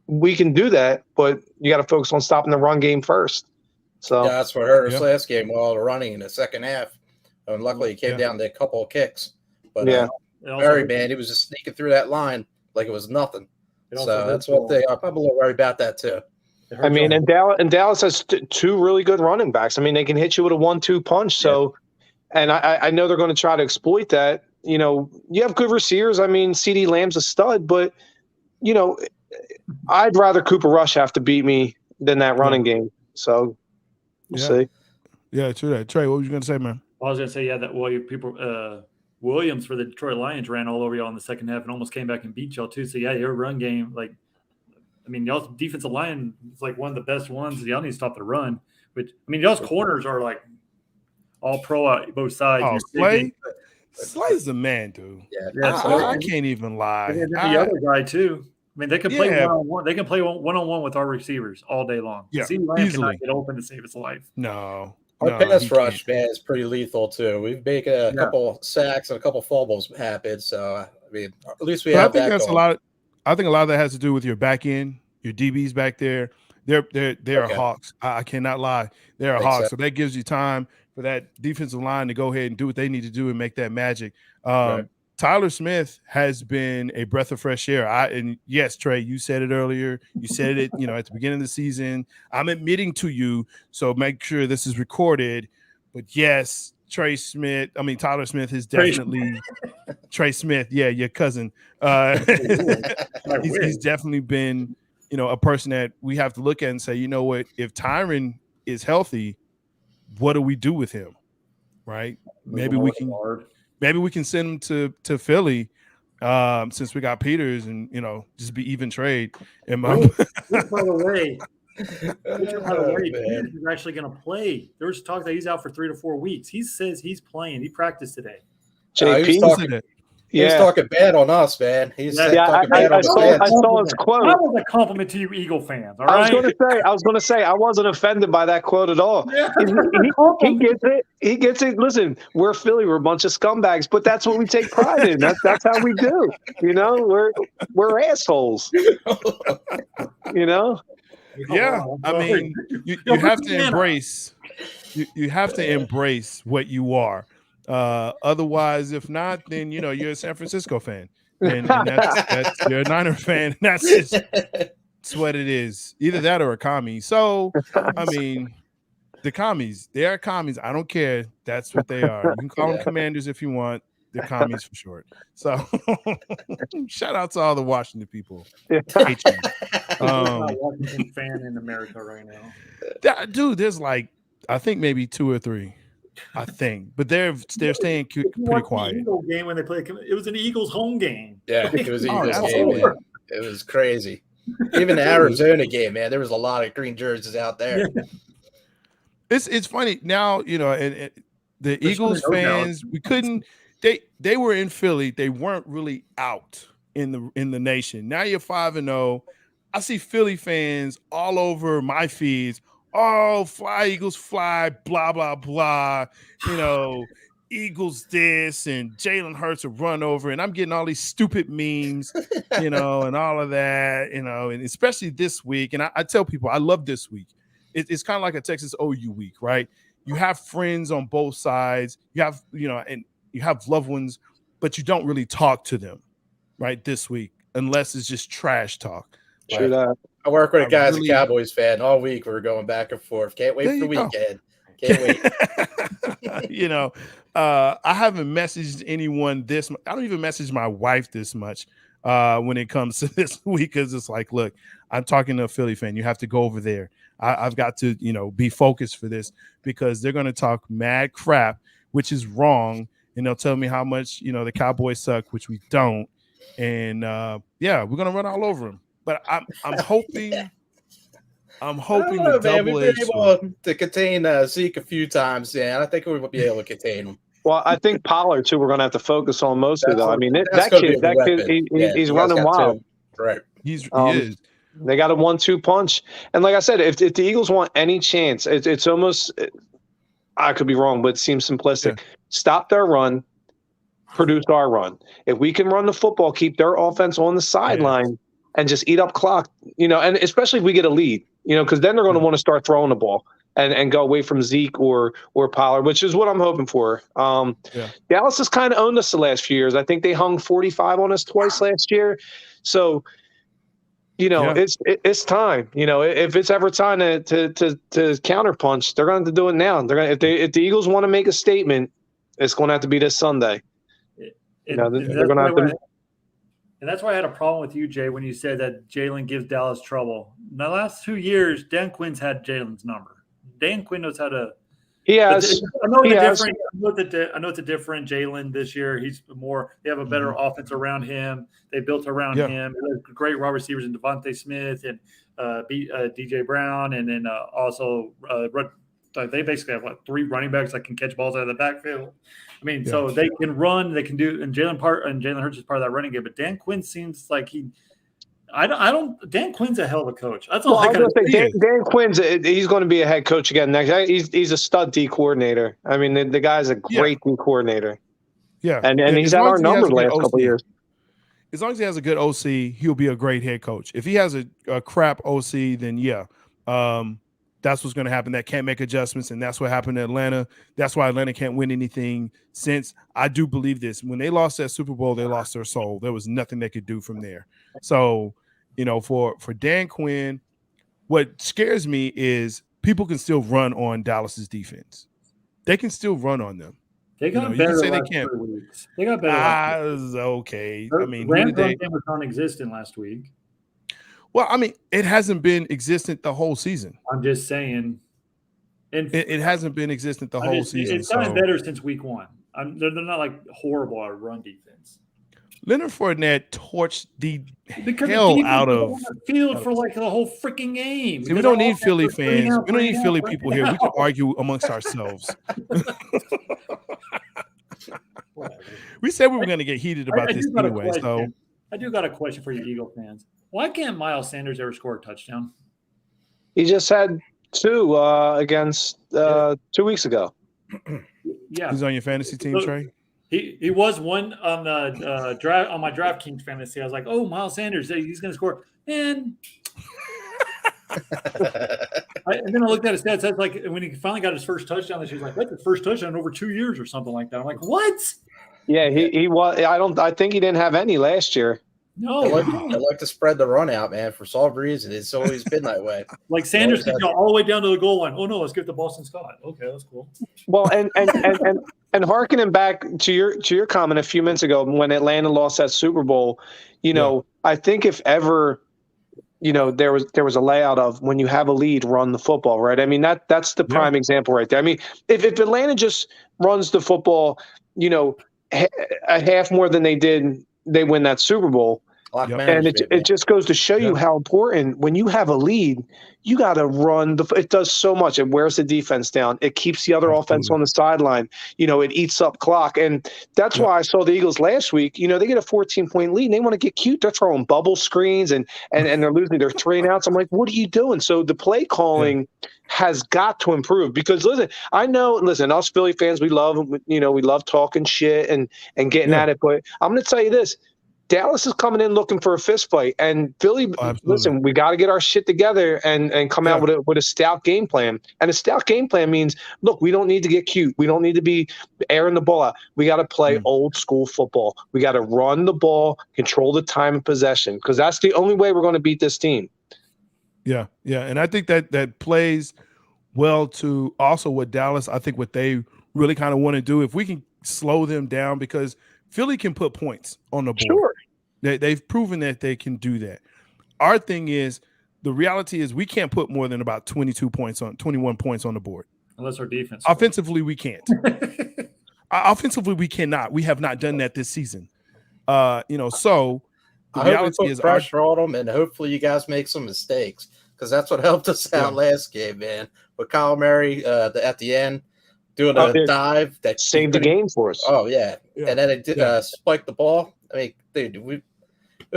we can do that, but you got to focus on stopping the run game first. So that's what hurt us last game with all the running in the second half. And luckily, it came down to a couple of kicks. But Barry, man, he was just sneaking through that line like it was nothing. So that's one thing. I'm a little worried about that too. I mean, and Dallas has two really good running backs. I mean, they can hit you with a 1-2 punch. So, and I know they're going to try to exploit that. You have good receivers. I mean, CD Lamb's a stud, but I'd rather Cooper Rush have to beat me than that running game. So. We'll see. Yeah, true that. Trey, what were you going to say, man? I was going to say, Williams for the Detroit Lions ran all over y'all in the second half and almost came back and beat y'all too. So, your run game, y'all's defensive line is like one of the best ones. Y'all need to stop the run. But, y'all's corners are like all pro out both sides. Oh, Slay's the man, dude. Yeah, I can't even lie. And the other guy, too. They can play one-on-one. They can play one-on-one with our receivers all day long. Yeah, Lamb cannot get open to save his life. No. Our pass rush, man, is pretty lethal, too. We've made a couple sacks and a couple fumbles happen. So, at least we have that going. I think a lot of that has to do with your back end, your DBs back there. They're hawks. I cannot lie. They're hawks. So that gives you time for that defensive line to go ahead and do what they need to do and make that magic. Tyler Smith has been a breath of fresh air. And yes, Trey, you said it earlier. You said it, at the beginning of the season. I'm admitting to you, so make sure this is recorded. But yes, Tyler Smith is definitely Trey Smith. Yeah, your cousin. He's definitely been, a person that we have to look at and say, you know what, if Tyron is healthy, what do we do with him? Right? Maybe we can send him to Philly since we got Peters and, just be even trade. By the way, Peters is actually going to play. There was talk that he's out for 3 to 4 weeks. He says he's playing. He practiced today. He's talking bad on us, man. I saw his quote. That was a compliment to you, Eagle fans. All right? I was going to say, I wasn't offended by that quote at all. Yeah. He gets it. He gets it. Listen, we're Philly. We're a bunch of scumbags, but that's what we take pride in. That's how we do. We're assholes. Yeah, I mean, you have to embrace. You have to embrace what you are. Otherwise, if not, then you're a San Francisco fan, and that's you're a Niner fan. That's what it is. Either that or a commie. So, I mean, the commies, they are commies. I don't care. That's what they are. You can call them commanders if you want. They're commies for short. So, shout out to all the Washington people. Hate you. Washington fan in America right now. Dude, there's I think maybe 2 or 3. I think, but they're staying pretty quiet. Eagle game when they played, it was an Eagles home game. Yeah, it was an Eagles game. Man. It was crazy. Even the Arizona game, man, there was a lot of green jerseys out there. Yeah. It's funny now, and the Eagles fans, we couldn't. They were in Philly. They weren't really out in the nation. Now you're 5-0. I see Philly fans all over my feeds. Oh, fly Eagles, fly! Blah blah blah. Eagles this and Jalen Hurts will run over, and I'm getting all these stupid memes, and all of that, and especially this week. And I tell people I love this week. It's kind of like a Texas OU week, right? You have friends on both sides. You have, and you have loved ones, but you don't really talk to them, right? This week, unless it's just trash talk. True that. I work with a guy as a Cowboys fan all week. We were going back and forth. Can't wait for the weekend. Can't wait. I haven't messaged anyone this much. I don't even message my wife this much when it comes to this week, because it's like, look, I'm talking to a Philly fan. You have to go over there. I've got to, be focused for this, because they're going to talk mad crap, which is wrong. And they'll tell me how much, the Cowboys suck, which we don't. And we're going to run all over them. But I'm hoping the double We've been able to contain Zeke a few times. Yeah, I think we will be able to contain him. Well, I think Pollard too. We're going to have to focus on mostly, though. I mean, that kid, he's running wild. Right. He is. They got a 1-2 punch, and like I said, if the Eagles want any chance, it's almost. I could be wrong, but it seems simplistic. Yeah. Stop their run, produce our run. If we can run the football, keep their offense on the sideline, and just eat up clock, and especially if we get a lead, because then they're going to want to start throwing the ball and go away from Zeke or Pollard, which is what I'm hoping for. Dallas has kind of owned us the last few years. I think they hung 45 on us twice last year. So, it's time. If it's ever time to counterpunch, they're going to do it now. If the Eagles want to make a statement, it's going to have to be this Sunday. They're going to have to. And that's why I had a problem with you, Jay, when you said that Jalen gives Dallas trouble. In the last 2 years, Dan Quinn's had Jalen's number. Dan Quinn knows how to. He has. I know it's a different Jalen this year. They have a better offense around him. They built around him. Great wide receivers in Devontae Smith and DJ Brown, and then also they basically have 3 running backs that can catch balls out of the backfield. I mean, so they can run, they can do, and Jalen Hurts is part of that running game. But Dan Quinn seems like Dan Quinn's a hell of a coach. That's all I got to say. Dan Quinn's he's going to be a head coach again next. He's a stud D coordinator. I mean, the guy's a great D coordinator. Yeah, and he's had our number the last couple of years. As long as he has a good OC, he'll be a great head coach. If he has a crap OC, then that's what's going to happen. That can't make adjustments, and that's what happened to Atlanta. That's why Atlanta can't win anything since. I do believe this. When they lost that Super Bowl, they lost their soul. There was nothing they could do from there. So, for Dan Quinn, what scares me is people can still run on Dallas's defense. They can still run on them. They got better. They can't. They got better. Okay. I mean, Rams game was non-existent last week. Well, I mean, it hasn't been existent the whole season. I'm just saying. It hasn't been existent the whole season. It's gotten better since week 1. They're not like horrible at run defense. Leonard Fournette torched the hell out of the field for like the whole freaking game. See, we don't need Philly fans. We don't need Philly people here. We can argue amongst ourselves. We said we were going to get heated about this anyway. So I do got a question for you Eagle fans. Why can't Miles Sanders ever score a touchdown? He just had 2 against 2 weeks ago. Yeah, he's on your fantasy team, Trey. He was one on the draft on my DraftKings fantasy. I was like, oh, Miles Sanders, he's going to score. And then I looked at his stats. That's like when he finally got his first touchdown this year, he's like, that's his first touchdown in over 2 years or something like that. I'm like, what? Yeah, he was. I think he didn't have any last year. No, I like to spread the run out, man. For some reason, it's always been that way. Like Sanders can go all the way down to the goal line. Oh no, let's give it to Boston Scott. Okay, that's cool. Well, and harkening back to your comment a few minutes ago when Atlanta lost that Super Bowl, I think if ever, there was a layout of when you have a lead, run the football, right? I mean that's the prime example right there. I mean, if Atlanta just runs the football, a half more than they did, they win that Super Bowl. Clock Yep. And management, man. it just goes to show you how important when you have a lead, you got to run it does so much. It wears the defense down. It keeps the other offense on the sideline. It eats up clock. And that's why I saw the Eagles last week. They get a 14-point lead and they want to get cute. They're throwing bubble screens and they're losing their 3 and outs. I'm like, what are you doing? So the play calling has got to improve because listen, us Philly fans, we love talking shit and getting at it. But I'm going to tell you this. Dallas is coming in looking for a fist fight, and Philly. Listen, we got to get our shit together and come out with a stout game plan. And a stout game plan means, look, we don't need to get cute. We don't need to be airing the ball out. We got to play old school football. We got to run the ball, control the time and possession, because that's the only way we're going to beat this team. Yeah, and I think that plays well to also what Dallas. I think what they really kind of want to do, if we can slow them down, because Philly can put points on the board. Sure. They've proven that they can do that. Our thing is, the reality is we can't put more than about 21 points on the board. Unless our defense. Offensively, we can't. Offensively, we cannot. We have not done that this season. So the reality is pressure on them, and hopefully you guys make some mistakes, because that's what helped us out last game, man. With Kyle Murray at the end, doing a dive that saved the game for us. Oh yeah. And then it did spike the ball. I mean, dude, it would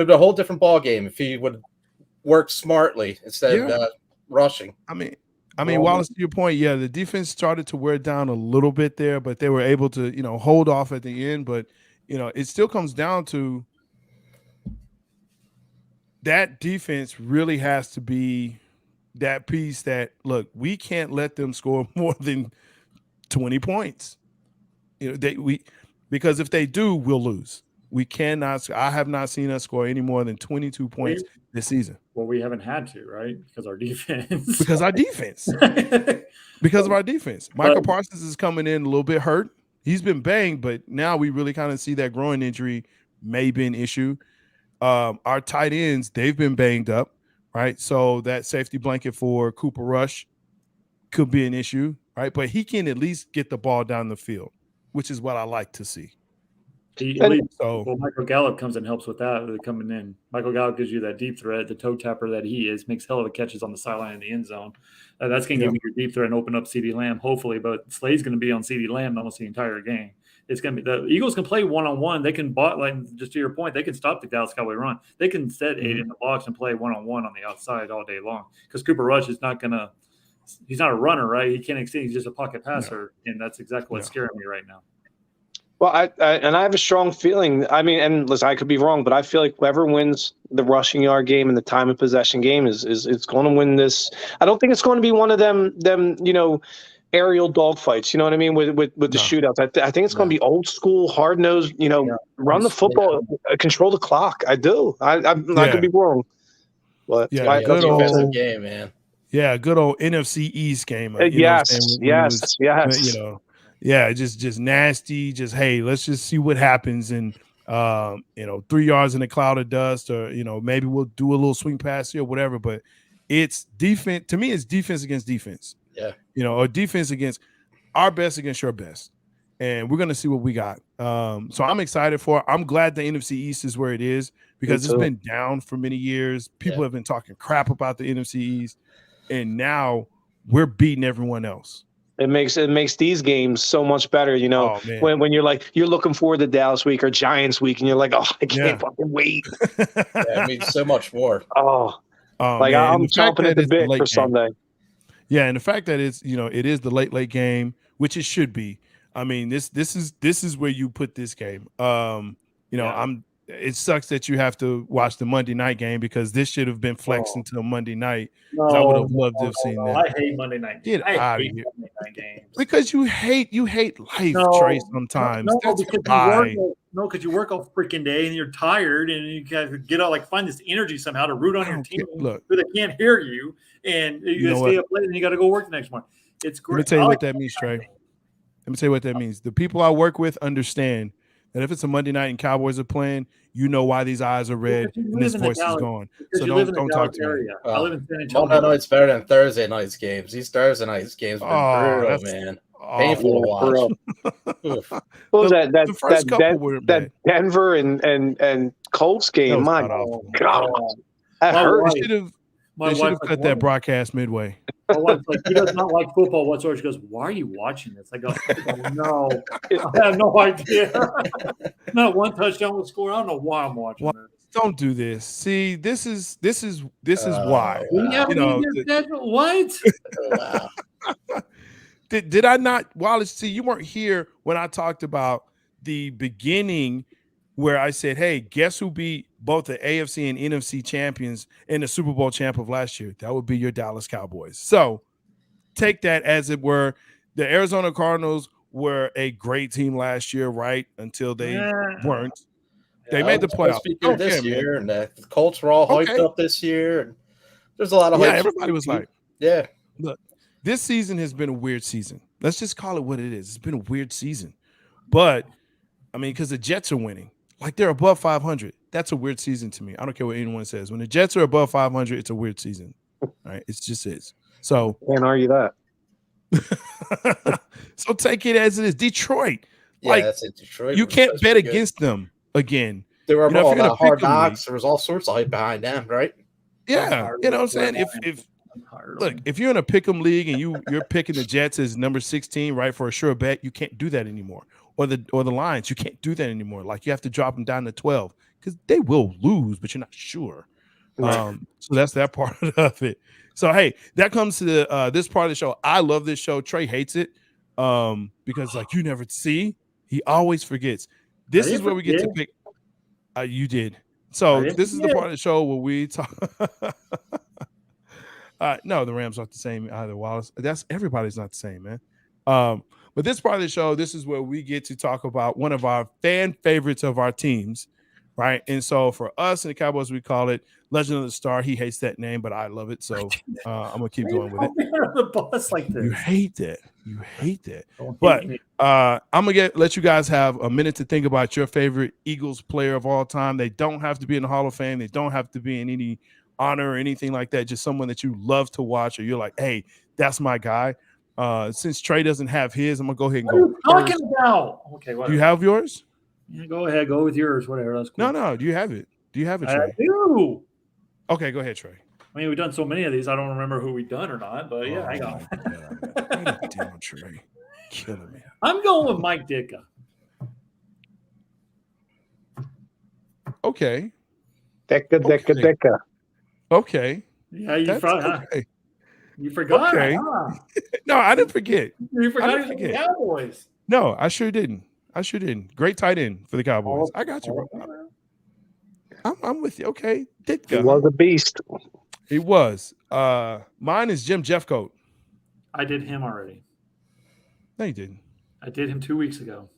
be a whole different ball game if he would work smartly instead of rushing. I mean, Wallace, to your point, the defense started to wear down a little bit there, but they were able to, hold off at the end. But it still comes down to that defense really has to be that piece that, look, we can't let them score more than 20 points. Because if they do, we'll lose. We cannot. I have not seen us score any more than 22 points this season. Well, we haven't had to, right? Because our defense. Because our defense. Because of our defense. Michael Parsons is coming in a little bit hurt. He's been banged, but now we really kind of see that groin injury may be an issue. Our tight ends, they've been banged up, right? So that safety blanket for Cooper Rush could be an issue, right? But he can at least get the ball down the field, which is what I like to see. Michael Gallup comes and helps with that coming in. Michael Gallup gives you that deep threat, the toe tapper that he is, makes hell of a catches on the sideline in the end zone. That's going to give you your deep threat and open up CeeDee Lamb, hopefully. But Slade's going to be on CeeDee Lamb almost the entire game. It's going to be the Eagles can play one-on-one. They can just to your point, they can stop the Dallas Cowboy run. They can set 8 in the box and play one-on-one on the outside all day long, because Cooper Rush is not going to. He's not a runner, right? He can't exceed. He's just a pocket passer, and that's exactly what's scaring me right now. Well, I have a strong feeling. I mean, and listen, I could be wrong, but I feel like whoever wins the rushing yard game and the time of possession game is going to win this. I don't think it's going to be one of them aerial dogfights. You know what I mean? With the shootouts. I think it's going to be old school, hard nosed. Run the football, control the clock. I do. I could be wrong, but good old game, man. Yeah, good old NFC East game. Yes. Just nasty. Just, hey, let's just see what happens. And 3 yards in a cloud of dust, or maybe we'll do a little swing pass here or whatever. But it's defense. To me, it's defense against defense. Yeah. Or defense against our best against your best. And we're gonna see what we got. So I'm excited for it. I'm glad the NFC East is where it is, because it's been down for many years. People have been talking crap about the NFC East, and now we're beating everyone else. It makes these games so much better, when you're looking forward to Dallas week or Giants week, and you're like, oh, I can't fucking wait. It means so much more. I'm chomping at the bit for Sunday. Yeah, and the fact that it's it is the late game, which it should be. I mean, this is where you put this game. It sucks that you have to watch the Monday night game, because this should have been flexed until Monday night. I would have loved to have seen that. I hate Monday night games. Get out of here. Monday night games. Because you hate life, Trey, sometimes. Because you work all freaking day and you're tired, and you got to get out, find this energy somehow to root on your team who they can't hear you, and you got to stay up late and you got to go work the next morning. It's great. Let me tell you what that means, Trey. Let me tell you what that means. The people I work with understand that if it's a Monday night and Cowboys are playing, why these eyes are red and this voice is gone. So don't talk to me. I live in San Antonio. Monday night's better than Thursday night's games. These Thursday night's games have been brutal, man. Painful to watch. What was that? The first couple weren't that bad. Denver and Colts game. My god-awful. God, that My hurt. wife- They should have cut that broadcast midway. My wife's like, he does not like football whatsoever. She goes, "Why are you watching this?" I go, "Oh, no, I have no idea. Not one touchdown was scored. I don't know why I'm watching this." Don't do this. See, this is why. We haven't know, even scheduled. What? Wow. Did I not, Wallace? See, you weren't here when I talked about the beginning where I said, hey, guess who beat both the AFC and NFC champions and the Super Bowl champ of last year? That would be your Dallas Cowboys. So take that as it were. The Arizona Cardinals were a great team last year, right? Until they weren't. They made the playoffs this year, and the Colts were all hyped up this year. And there's a lot of hype. Everybody was like, yeah. Look, this season has been a weird season. Let's just call it what it is. It's been a weird season. But, I mean, because the Jets are winning. Like, they're above 500. That's a weird season to me. I don't care what anyone says. When the Jets are above 500, it's a weird season. Right? It just is. So can't argue that. So take it as it is. Detroit. Yeah, like, that's it. Detroit. You can't bet against them again. They were all about Hard Knocks. There was all sorts of hype behind them, right? Yeah. You know what I'm saying? If you're in a pick'em league and you're picking the Jets as number 16, right, for a sure bet, you can't do that anymore. Or the Lions, you can't do that anymore. Like, you have to drop them down to 12 because they will lose, but you're not sure. So that's that part of it. So hey, that comes to this part of the show. I love this show. Trey hates it because like you never see. He always forgets. This is where we get to pick. You did. So this is the part of the show where we talk. No, the Rams aren't the same either, Wallace. Everybody's not the same, man. But this part of the show, this is where we get to talk about one of our fan favorites of our teams, right? And so for us in the Cowboys, we call it Legend of the Star. He hates that name, but I love it. So I'm going to keep going with it. The boss like this. You hate that. But I'm going to let you guys have a minute to think about your favorite Eagles player of all time. They don't have to be in the Hall of Fame. They don't have to be in any honor or anything like that. Just someone that you love to watch or you're like, hey, that's my guy. Since Trey doesn't have his, I'm gonna go ahead and go. What are you talking about? Okay, whatever. Do you have yours? Yeah, go ahead, go with yours. Whatever. That's cool. No. Do you have it? Do you have it, Trey? I do. Okay, go ahead, Trey. I mean, we've done so many of these. I don't remember who we've done or not, but yeah, I got. Damn, Trey, killing me. I'm going with Mike Ditka. Okay. Ditka. Okay. Yeah, you forgot. Okay. Huh? No, I didn't forget. You forgot the Cowboys. No, I sure didn't. Great tight end for the Cowboys. I got you, bro. I'm with you. Okay. Ditka. He was a beast. He was. Mine is Jim Jeffcoat. I did him already. No, you didn't. I did him 2 weeks ago.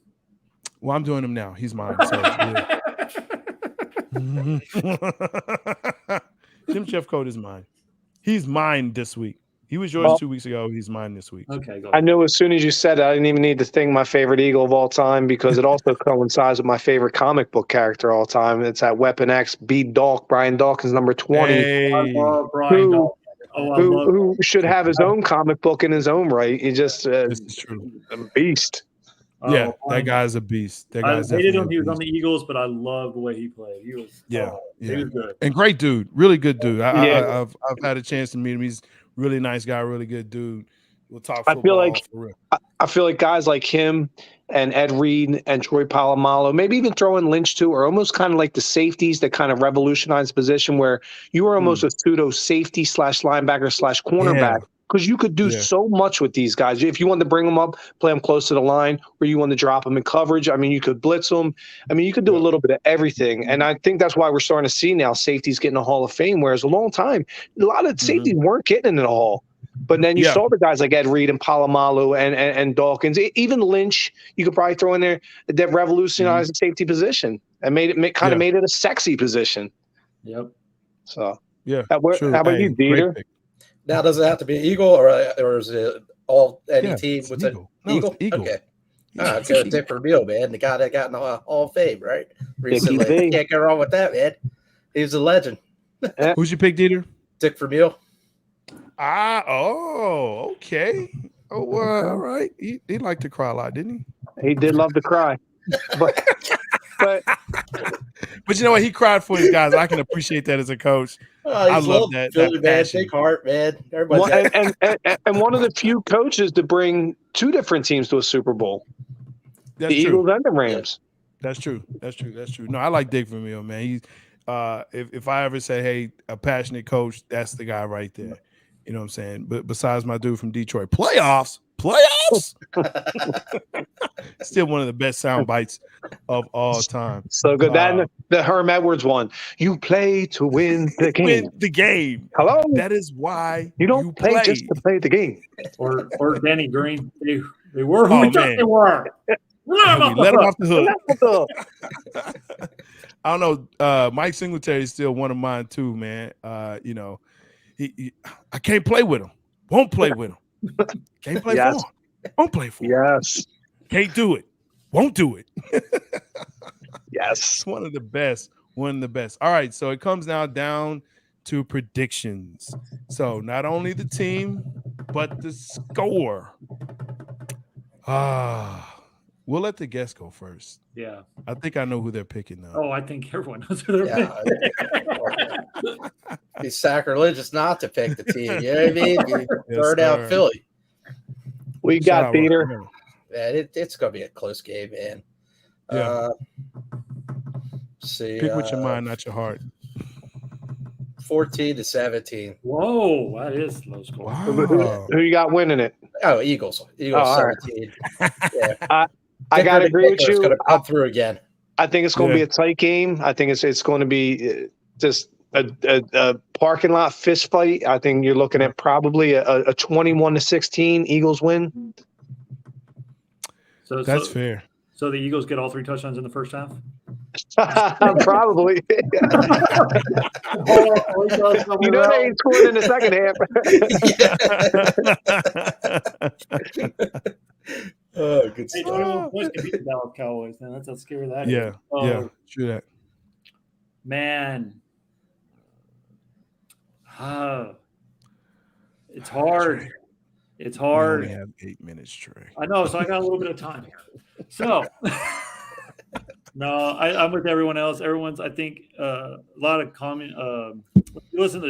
Well, I'm doing him now. He's mine. So, yeah. Jim Jeffcoat is mine. He's mine this week. He was yours 2 weeks ago. He's mine this week. Okay, go I knew as soon as you said it, I didn't even need to think my favorite Eagle of all time because it also coincides with my favorite comic book character of all time. It's at Weapon X, Brian Dawkins, number 20. Hey. I love Brian Dawkins. Who should have his own comic book in his own right. He just this is true. A beast. Yeah, that guy's a beast. That guy's I hated him. definitely He a was on beast. the Eagles, but I loved the way he played. He was he was good. And great dude, really good dude. I've had a chance to meet him. He's really nice guy, really good dude. We'll talk football for real. I feel like guys like him and Ed Reed and Troy Polamalu, maybe even throw in Lynch too, are almost kind of like the safeties that kind of revolutionized the position where you were almost a pseudo safety / linebacker / cornerback. Because you could do so much with these guys. If you wanted to bring them up, play them close to the line, or you wanted to drop them in coverage, I mean, you could blitz them. I mean, you could do a little bit of everything. And I think that's why we're starting to see now safeties getting a Hall of Fame, whereas a long time, a lot of safeties weren't getting into the Hall. But then you saw the guys like Ed Reed and Polamalu and Dawkins, even Lynch, you could probably throw in there that revolutionized the safety position and made it a sexy position. Yep. So, yeah. How about you, Dieter? Now, does it have to be Eagle or is it any team with an Eagle? Eagle. Okay. Go Dick Vermeil, man. The guy that got in the Hall of Fame, right? Recently. Can't go wrong with that, man. He's a legend. Who's your pick, Dieter? Dick Vermeil. Okay. Oh, well, all right. He liked to cry a lot, didn't he? He did love to cry, but you know what? He cried for his guys. I can appreciate that as a coach. I love that. Philly, that man, passion. big heart, man. and one of the few coaches to bring two different teams to a Super Bowl. That's the true. Eagles and the Rams. That's true. No, I like Dick Vermeil, man. He's if I ever say, hey, a passionate coach, that's the guy right there. You know what I'm saying? But besides my dude from Detroit, playoffs, still one of the best sound bites of all time. So good. That the Herm Edwards one. You play to win the game. Win the game. Hello. That is why you don't play just to play the game. Or Danny Green. They were who we thought they were. Let him off the hook. I don't know. Mike Singletary is still one of mine too, man. You know, I can't play with him. Won't play with him. Can't play for him. Won't play for him. Yes. Can't do it. Won't do it. Yes. It's one of the best. One of the best. All right. So it comes now down to predictions. So not only the team, but the score. We'll let the guests go first. Yeah. I think I know who they're picking now. Oh, I think everyone knows who they're picking. It's sacrilegious not to pick the team. You know what I mean? You third out Philly. We got Peter. Man, it's going to be a close game, man. Yeah. See. Pick with your mind, not your heart. 14-17. Whoa, that is low score. Wow. Who you got winning it? Oh, Eagles. 17. Yeah. I got to agree with you. Going to come through again. I think it's going to be a tight game. I think it's going to be just a parking lot fist fight. I think you're looking at probably a 21-16 Eagles win. So that's fair. So the Eagles get all 3 touchdowns in the first half? Probably. You know they ain't scoring in the second half. Oh, good stuff. 21 points to beat the Dallas Cowboys, man. That's how scary that is. Yeah, true that. Man. It's hard. It's hard. We only have 8 minutes, Trey. I know, so I got a little bit of time here. So, no, I'm with everyone else. Everyone's, I think, a lot of comment. You listen to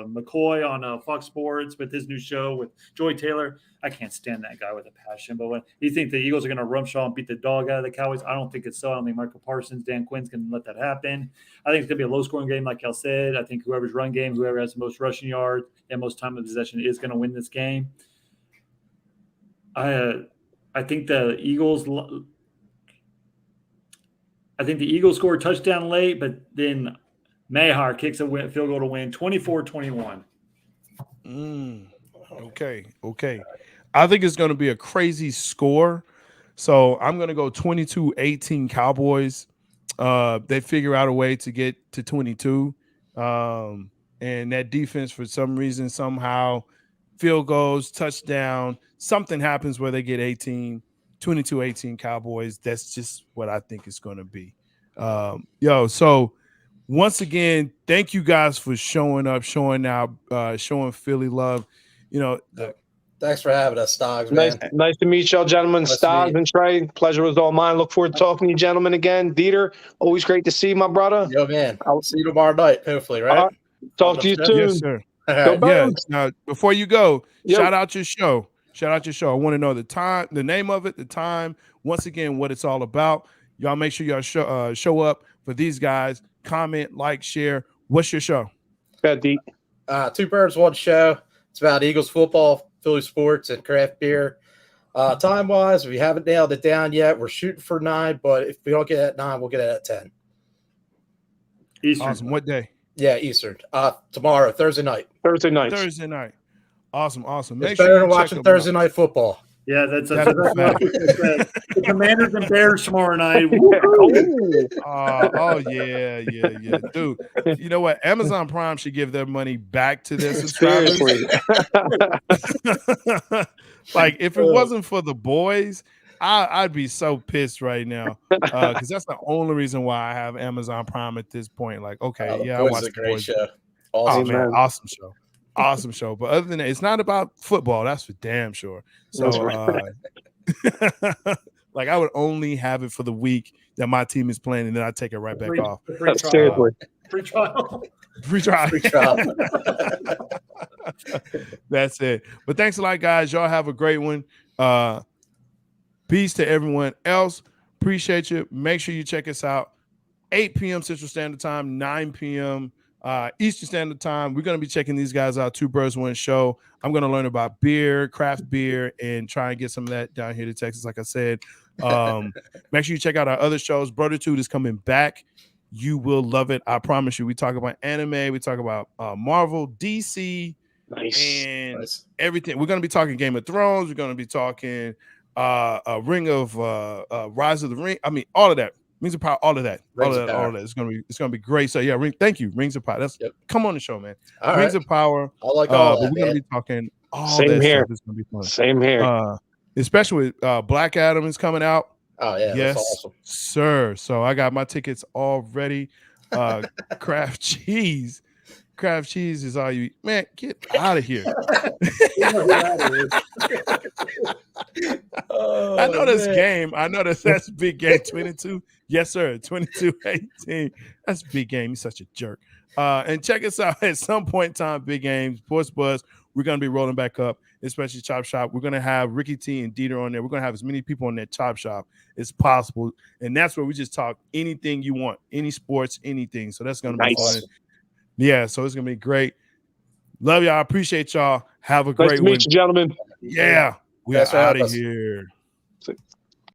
McCoy on Fox Sports with his new show with Joy Taylor. I can't stand that guy with a passion. But when you think the Eagles are going to rumshaw and beat the dog out of the Cowboys, I don't think it's so. I don't think Michael Parsons, Dan Quinn's going to let that happen. I think it's going to be a low-scoring game, like y'all said. I think whoever's run game, whoever has the most rushing yards and most time of possession is going to win this game. I think the Eagles score a touchdown late, but then Mayhar kicks a field goal to win 24-21. Okay. I think it's going to be a crazy score. So I'm going to go 22-18 Cowboys. They figure out a way to get to 22. And that defense, for some reason, somehow, field goals, touchdown, something happens where they get 18, 22-18 Cowboys. That's just what I think it's going to be. So once again, thank you guys for showing up, showing out, showing Philly love. You know, thanks for having us, Stogs, man. Nice to meet y'all, gentlemen. Stogs and Trey, pleasure was all mine. Look forward to talking to you, gentlemen, again. Dieter, always great to see you, my brother. Yo, man. I'll see you tomorrow night, hopefully, right? Talk to you soon. Yes, sir. Right. Yeah. Now, before you go, shout out your show. I want to know the time, the name of it, the time. Once again, what it's all about. Y'all make sure y'all show up for these guys. Comment, like, share. What's your show? Deep. 2 Birds, 1 Show. It's about Eagles football, Philly sports, and craft beer. Time-wise, we haven't nailed it down yet. We're shooting for 9, but if we don't get it at 9, we'll get it at 10. Eastern. Awesome. What day? Yeah, Eastern. Tomorrow, Thursday night. Thursday night. Awesome. It's better than watching Thursday night football. Yeah, that's a fact. The Commanders and Bears tomorrow night. Yeah. Dude, you know what? Amazon Prime should give their money back to their subscribers. Like, if it wasn't for the boys, I'd be so pissed right now, because that's the only reason why I have Amazon Prime at this point. Like, okay, I watched a great show. Awesome, man. Awesome show. awesome show. But other than that, it's not about football. That's for damn sure. So, like, I would only have it for the week that my team is playing, and then I take it right back off. Free trial. Free trial. Free trial. Free trial. That's it. But thanks a lot, guys. Y'all have a great one. Peace to everyone else. Appreciate you. Make sure you check us out. 8 p.m. Central Standard Time, 9 p.m. Eastern Standard Time. We're going to be checking these guys out. Two Birds, One Show. I'm going to learn about beer, craft beer, and try and get some of that down here to Texas, like I said. Make sure you check out our other shows. Brothertude is coming back. You will love it. I promise you. We talk about anime. We talk about Marvel, DC, and everything. We're going to be talking Game of Thrones. We're going to be talking Ring of Rise of the Ring. I mean, all of that. Rings of Power, all of that. All of that. It's gonna be great. So yeah, thank you. Rings of Power. That's come on the show, man. All Rings of Power. I like all that, but we're gonna be talking all Same that here. stuff. It's gonna be fun. Same here. Especially with Black Adam is coming out. Oh yeah, yes, that's awesome. sir. So I got my tickets all ready. Kraft cheese. Kraft cheese is all you eat. Man, get out of here. I know this game. I know that's big game 22. Yes, sir. 22-18. That's big game. He's such a jerk. And check us out at some point in time, Big Game, Sports Buzz. We're going to be rolling back up, especially Chop Shop. We're going to have Ricky T and Deter on there. We're going to have as many people on that Chop Shop as possible. And that's where we just talk anything you want, any sports, anything. So that's going to be fun. Yeah, so it's going to be great. Love y'all. Appreciate y'all. Have a great one. Nice to meet you, gentlemen. Yeah, we are out of here.